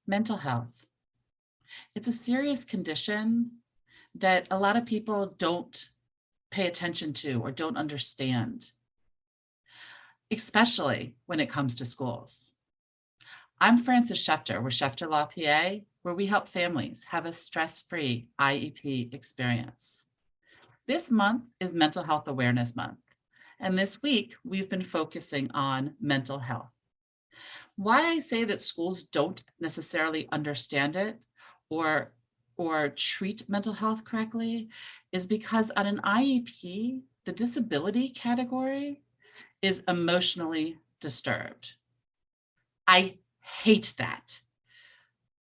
Mental health. It's a serious condition that a lot of people don't pay attention to or don't understand, especially when it comes to schools. I'm Frances Shefter with Shefter Law PA, where we help families have a stress-free IEP experience. This month is Mental Health Awareness Month, and this week we've been focusing on mental health. Why I say that schools don't necessarily understand it or treat mental health correctly is because on an IEP, the disability category is emotionally disturbed. I hate that.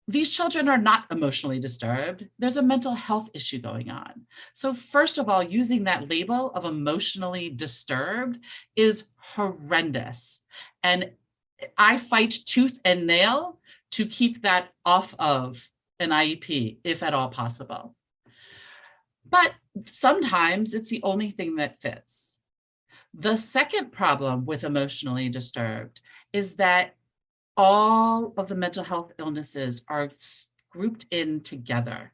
These children are not emotionally disturbed. There's a mental health issue going on. So first of all, using that label of emotionally disturbed is horrendous. And I fight tooth and nail to keep that off of an IEP, if at all possible. But sometimes it's the only thing that fits. The second problem with emotionally disturbed is that all of the mental health illnesses are grouped in together.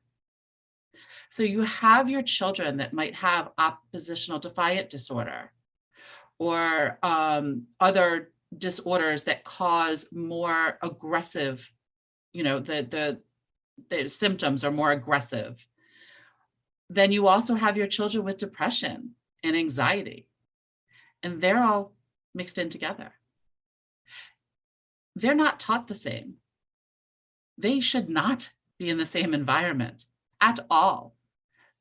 So you have your children that might have oppositional defiant disorder or other disorders that cause more aggressive, the symptoms are more aggressive. Then you also have your children with depression and anxiety, and they're all mixed in together. They're not taught the same. They should not be in the same environment at all,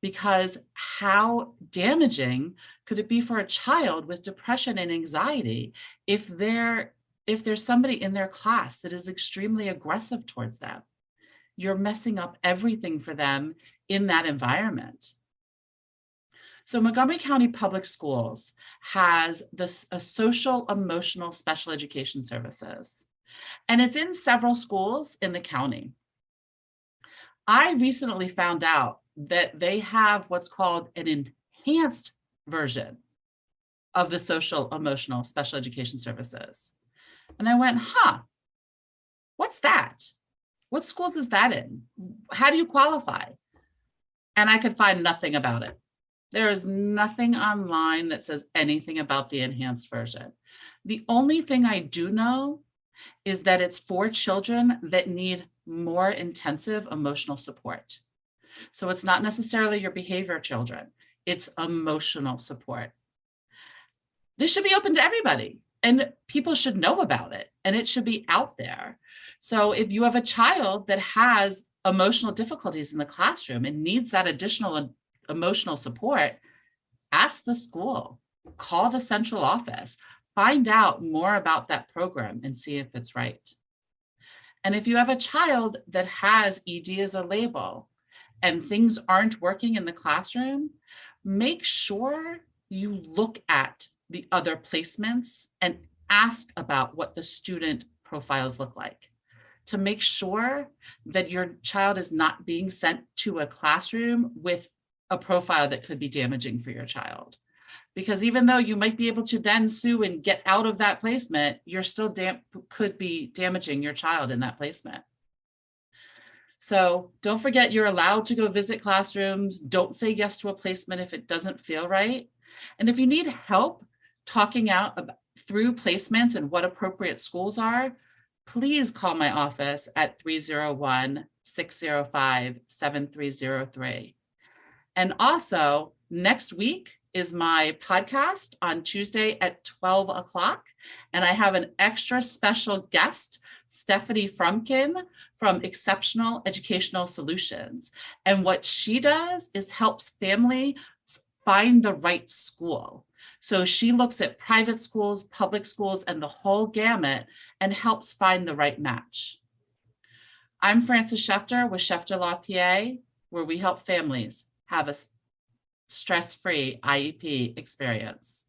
because how damaging could it be for a child with depression and anxiety if there's somebody in their class that is extremely aggressive towards them? You're messing up everything for them in that environment. So Montgomery County Public Schools has a social emotional special education services, and it's in several schools in the county. I recently found out that they have what's called an enhanced version of the social emotional special education services. And I went, what's that? What schools is that in? How do you qualify? And I could find nothing about it. There is nothing online that says anything about the enhanced version. The only thing I do know is that it's for children that need more intensive emotional support. So it's not necessarily your behavior children, it's emotional support. This should be open to everybody, and people should know about it, and it should be out there. So if you have a child that has emotional difficulties in the classroom and needs that additional emotional support, ask the school, call the central office, find out more about that program and see if it's right. And if you have a child that has ED as a label and things aren't working in the classroom, make sure you look at the other placements and ask about what the student profiles look like to make sure that your child is not being sent to a classroom with a profile that could be damaging for your child. Because even though you might be able to then sue and get out of that placement, you're still could be damaging your child in that placement. So don't forget, you're allowed to go visit classrooms. Don't say yes to a placement if it doesn't feel right. And if you need help talking out through placements and what appropriate schools are, please call my office at 301-605-7303. And also, next week is my podcast on Tuesday at 12 o'clock. And I have an extra special guest, Stephanie Frumkin from Exceptional Educational Solutions. And what she does is helps families find the right school. So she looks at private schools, public schools, and the whole gamut and helps find the right match. I'm Frances Shefter with Shefter Law PA, where we help families have a stress-free IEP experience.